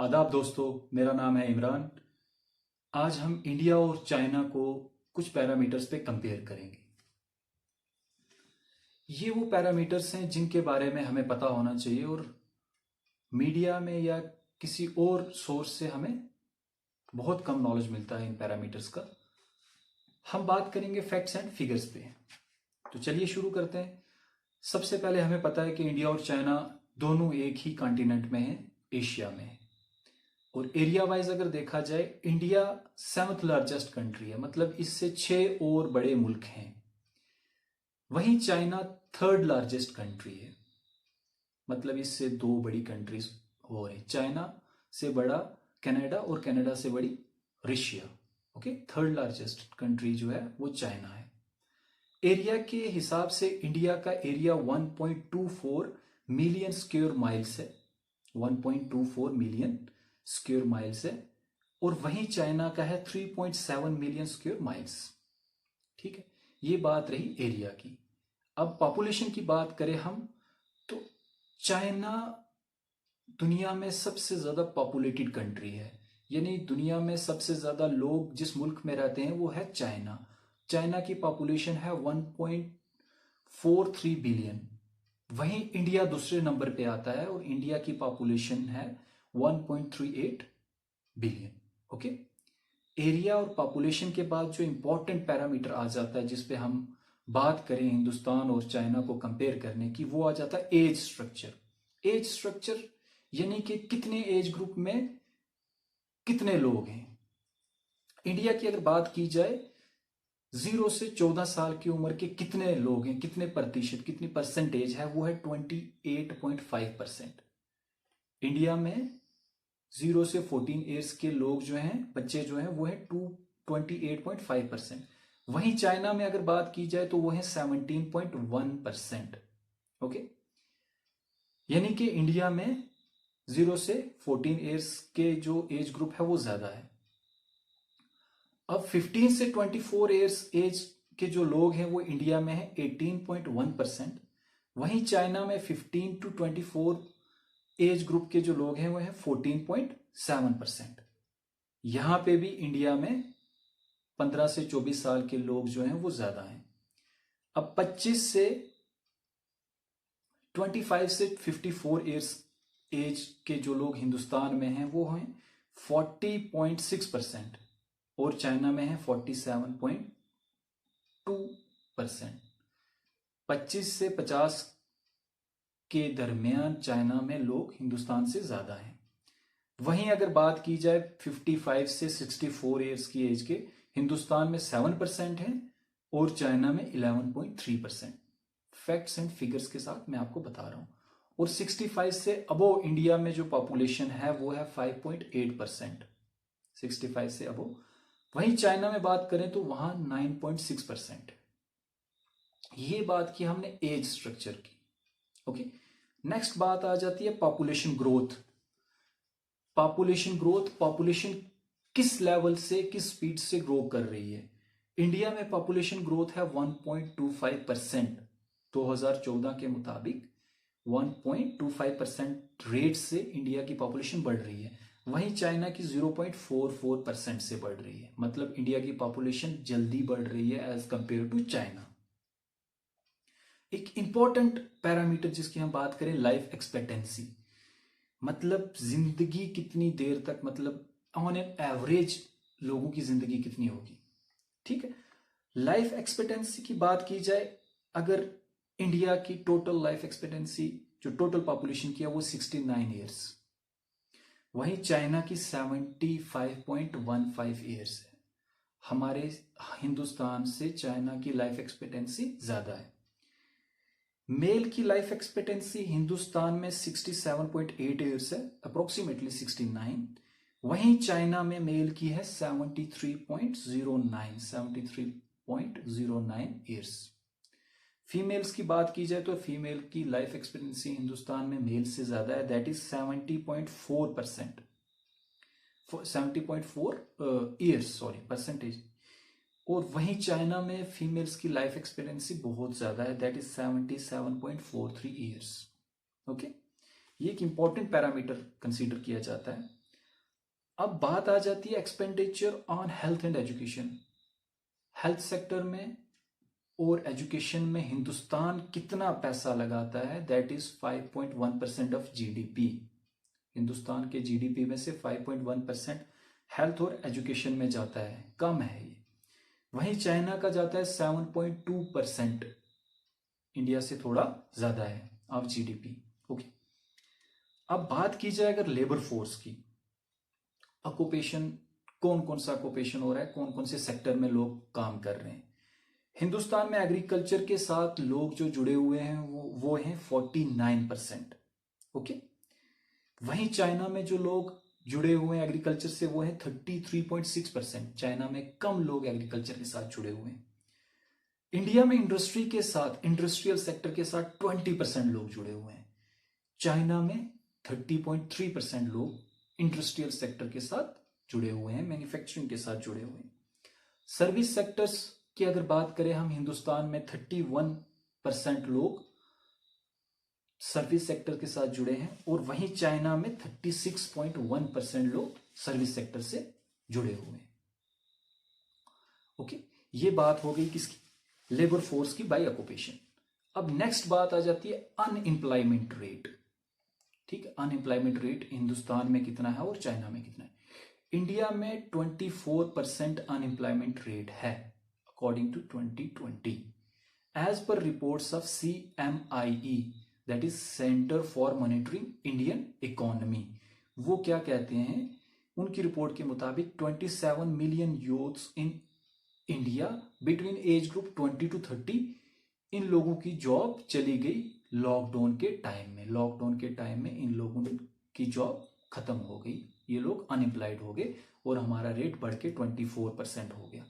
आदाब दोस्तों, मेरा नाम है इमरान। आज हम इंडिया और चाइना को कुछ पैरामीटर्स पे कंपेयर करेंगे। ये वो पैरामीटर्स हैं जिनके बारे में हमें पता होना चाहिए और मीडिया में या किसी और सोर्स से हमें बहुत कम नॉलेज मिलता है इन पैरामीटर्स का। हम बात करेंगे फैक्ट्स एंड फिगर्स पे। तो चलिए शुरू करते हैं। सबसे पहले हमें पता है कि इंडिया और चाइना दोनों एक ही कॉन्टिनेंट में है, एशिया में है। और एरिया वाइज अगर देखा जाए, इंडिया 7th लार्जेस्ट कंट्री है, मतलब इससे 6 और बड़े मुल्क हैं। वहीं चाइना 3rd लार्जेस्ट कंट्री है, मतलब इससे 2 बड़ी कंट्रीज हो रही। चाइना से बड़ा कनाडा और कनाडा से बड़ी Russia. Okay, 3rd largest country जो है वो चाइना है। एरिया के हिसाब से इंडिया का एरिया 1.24 मिलियन स्क्वायर माइल्स है, 1.24 मिलियन स्क्वायर माइल्स है। और वहीं चाइना का है 3.7 मिलियन स्क्वायर माइल्स। ठीक है, ये बात रही एरिया की। अब पॉपुलेशन की बात करें हम, तो चाइना दुनिया में सबसे ज्यादा पॉपुलेटेड कंट्री है, यानी दुनिया में सबसे ज्यादा लोग जिस मुल्क में रहते हैं वो है चाइना। चाइना की पॉपुलेशन है 1.43 बिलियन। वहीं इंडिया दूसरे नंबर पे आता है और इंडिया की पॉपुलेशन है 1.38 बिलियन। ओके, एरिया और पॉपुलेशन के बाद जो इंपॉर्टेंट पैरामीटर आ जाता है जिस पे हम बात करें हिंदुस्तान और चाइना को कंपेयर करने की, वो आ जाता है एज स्ट्रक्चर। एज स्ट्रक्चर यानी कि कितने एज ग्रुप में कितने लोग हैं। इंडिया की अगर बात की जाए, 0 से 14 साल की उम्र के कितने लोग हैं, कितने प्रतिशत, कितनी परसेंटेज है, वो है 28.5%। इंडिया में 0 से 14 ईयर्स के लोग जो हैं, बच्चे जो हैं, वो है 28.5%। वहीं चाइना में अगर बात की जाए तो वो है 17.1%। ओके, यानी कि इंडिया में 0 से 14 ईयर्स के जो एज ग्रुप है वो ज्यादा है। अब 15 से 24 ईयर्स एज के जो लोग हैं वो इंडिया में है 18.1%। वहीं चाइना में 15 to 24 एज ग्रुप के जो लोग हैं वो है 14.7%। यहां पे भी इंडिया में 15 से 24 साल के लोग जो हैं वो ज्यादा हैं। अब 25 से 25 से 54 ईयर्स एज के जो लोग हिंदुस्तान में हैं वो हैं 40.6% और चाइना में है 47.2%। 25 से 50 के दरमियान चाइना में लोग हिंदुस्तान से ज्यादा हैं। वहीं अगर बात की जाए 55 से 64 ईयर्स की एज के, हिंदुस्तान में 7% हैं और चाइना में 11.3%। फैक्ट्स एंड फिगर्स के साथ मैं आपको बता रहा हूं। और 65 से अबो इंडिया में जो पॉपुलेशन है वो है 5.8%। 65 से अबो। वहीं चाइना में बात करें तो वहां 9.6%। ये बात की हमने एज स्ट्रक्चर की। ओके, नेक्स्ट बात आ जाती है पॉपुलेशन ग्रोथ। पॉपुलेशन किस लेवल से, किस स्पीड से ग्रो कर रही है। इंडिया में पॉपुलेशन ग्रोथ है 1.25%। 2014 के मुताबिक 1.25% रेट से इंडिया की पॉपुलेशन बढ़ रही है। वहीं चाइना की 0.44% से बढ़ रही है, मतलब इंडिया की पॉपुलेशन जल्दी बढ़ रही है एज कंपेयर टू चाइना। एक इंपॉर्टेंट पैरामीटर जिसकी हम बात करें, लाइफ एक्सपेक्टेंसी, मतलब जिंदगी कितनी देर तक, मतलब ऑन एन एवरेज लोगों की जिंदगी कितनी होगी। ठीक है, लाइफ एक्सपेक्टेंसी की बात की जाए, अगर इंडिया की टोटल लाइफ एक्सपेक्टेंसी जो टोटल पॉपुलेशन की है वो 69 ईयर्स, वहीं चाइना की 75.15 ईयर्स है। हमारे हिंदुस्तान से चाइना की लाइफ एक्सपेक्टेंसी ज्यादा है। मेल की लाइफ एक्सपेक्टेंसी हिंदुस्तान में 67.8 ईयर्स है, अप्रोक्सीमेटली 69। वहीं चाइना में मेल की है 73.09 ईयर्स। फीमेल्स की बात की जाए तो फीमेल की लाइफ एक्सपेक्टेंसी हिंदुस्तान में मेल से ज्यादा है, that is 70.4%, 70.4 years, sorry percentage. और वहीं चाइना में फीमेल्स की लाइफ एक्सपेक्टेंसी बहुत ज्यादा है, दैट इज 77.43 ईयर्स। ओके, ये एक इंपॉर्टेंट पैरामीटर कंसीडर किया जाता है। अब बात आ जाती है expenditure on health and education. Health sector में और एजुकेशन में हिंदुस्तान कितना पैसा लगाता है, that is 5.1% of GDP. Hindustan के जीडीपी में से 5.1% हेल्थ और एजुकेशन में जाता है, कम है ये। वहीं चाइना का जाता है 7.2%, इंडिया से थोड़ा ज्यादा है ऑफ जीडीपी। ओके, अब बात की जाए अगर लेबर फोर्स की, ऑक्यूपेशन, कौन कौन सा ऑक्यूपेशन हो रहा है, कौन कौन से सेक्टर में लोग काम कर रहे हैं। हिंदुस्तान में एग्रीकल्चर के साथ लोग जो जुड़े हुए हैं वो हैं 49%। ओके, वहीं चाइना में जो लोग जुड़े हुए हैं एग्रीकल्चर से वो है 33.6%। चाइना में कम लोग एग्रीकल्चर के साथ जुड़े हुए हैं। इंडिया में इंडस्ट्री के साथ, इंडस्ट्रियल सेक्टर के साथ 20% लोग जुड़े हुए हैं। चाइना में 30.3% लोग इंडस्ट्रियल सेक्टर के साथ जुड़े हुए हैं, मैन्युफैक्चरिंग के साथ जुड़े हुए हैं। सर्विस सेक्टर्स की अगर बात करें हम, हिंदुस्तान में 31% लोग सर्विस सेक्टर के साथ जुड़े हैं, और वहीं चाइना में 36.1% लोग सर्विस सेक्टर से जुड़े हुए हैं। ओके, ये बात हो गई किसकी, लेबर फोर्स की बाय ऑक्यूपेशन। अब नेक्स्ट बात आ जाती है अनएम्प्लॉयमेंट रेट। ठीक है, अनएम्प्लॉयमेंट रेट हिंदुस्तान में कितना है और चाइना में कितना है। इंडिया में 24% अनएम्प्लॉयमेंट रेट है according to 2020 as per reports of CMIE, that is centre for monitoring Indian economy. वो क्या कहते हैं, उनकी रिपोर्ट के मुताबिक 27 million youths in India between age group 20 to 30, इन लोगों की जॉब चली गई लॉकडाउन के टाइम में। लॉकडाउन के टाइम में इन लोगों की जॉब खत्म हो गई, ये लोग अनएम्प्लॉयड हो गए और हमारा रेट बढ़ के 24% हो गया।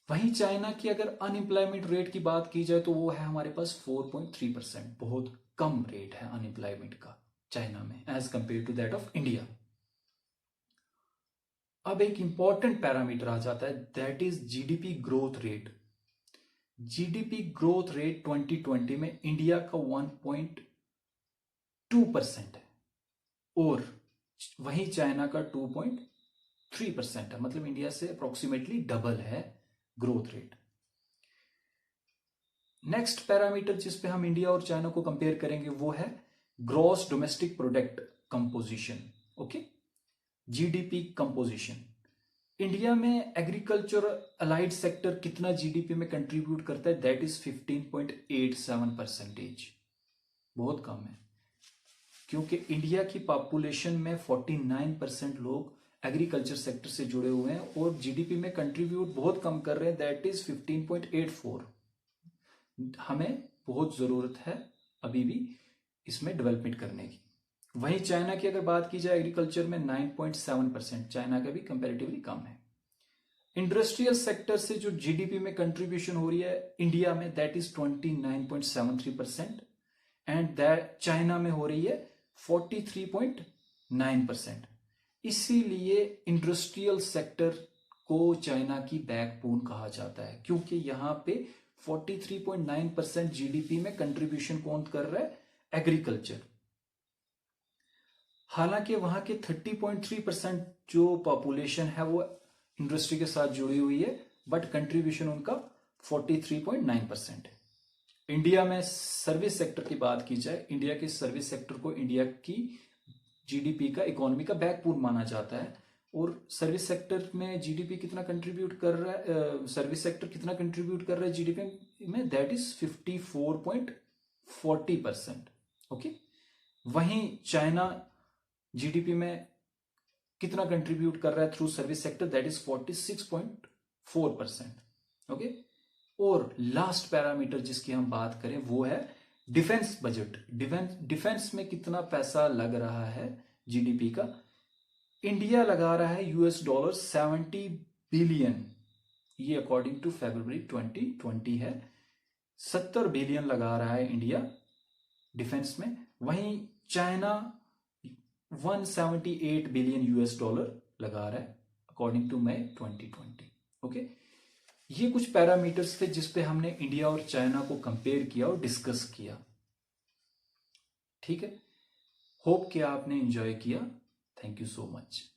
वहीं चाइना की अगर अनएम्प्लॉयमेंट रेट की बात की जाए तो वो है हमारे पास 4.3%। बहुत कम रेट है अनएम्प्लॉयमेंट का चाइना में as compare to that of India. अब एक इंपॉर्टेंट पैरामीटर आ जाता है, that is GDP growth rate. GDP growth rate 2020 में इंडिया का 1.2% है और वहीं चाइना का 2.3% है, मतलब इंडिया से अप्रोक्सीमेटली डबल है ग्रोथ रेट। नेक्स्ट पैरामीटर जिस पे हम इंडिया और चाइना को कंपेयर करेंगे वो है gross domestic product composition. Okay, GDP composition. India में एग्रीकल्चर अलाइड सेक्टर कितना जीडीपी में कंट्रीब्यूट करता है, दैट इज 15.87%। बहुत कम है क्योंकि इंडिया की पॉपुलेशन में 49% लोग एग्रीकल्चर सेक्टर से जुड़े हुए हैं और जीडीपी में कंट्रीब्यूट बहुत कम कर रहे हैं, दैट इज 15.84। हमें बहुत जरूरत है अभी भी इसमें डेवलपमेंट करने की। वहीं चाइना की अगर बात की जाए एग्रीकल्चर में 9.7%, चाइना का भी कंपैरेटिवली कम है। इंडस्ट्रियल सेक्टर से जो जीडीपी में कंट्रीब्यूशन हो रही है इंडिया में, that is 29.73% and that China में हो रही है 43.9%। इसीलिए इंडस्ट्रियल सेक्टर को चाइना की बैकबोन कहा जाता है, क्योंकि यहां पे 43.9% जीडीपी में कंट्रीब्यूशन कौन कर रहा है, एग्रीकल्चर। हालांकि वहां के 30.3% जो पॉपुलेशन है वो इंडस्ट्री के साथ जुड़ी हुई है, बट कंट्रीब्यूशन उनका 43.9% है। इंडिया में सर्विस सेक्टर की बात की जाए, इंडिया के सर्विस सेक्टर को इंडिया की जीडीपी का, इकोनॉमी का बैकबोन माना जाता है। और सर्विस सेक्टर में जीडीपी कितना कंट्रीब्यूट कर रहा है, सर्विस सेक्टर कितना कंट्रीब्यूट कर रहा है जीडीपी में, दैट इज 54.40%। ओके, वहीं चाइना जीडीपी में कितना कंट्रीब्यूट कर रहा है through service sector, that is 46.4%। Okay, और लास्ट पैरामीटर जिसकी हम बात करें वो है डिफेंस बजट। डिफेंस में कितना पैसा लग रहा है जीडीपी का। इंडिया लगा रहा है $70 बिलियन, ये अकॉर्डिंग टू फरवरी 2020 है। 70 बिलियन लगा रहा है इंडिया डिफेंस में। वहीं चाइना 178 बिलियन $US लगा रहा है अकॉर्डिंग टू मई 2020। ओके, ये कुछ पैरामीटर्स थे जिस पे हमने इंडिया और चाइना को कंपेयर किया और डिस्कस किया। ठीक है, होप कि आपने एंजॉय किया। Thank you so much.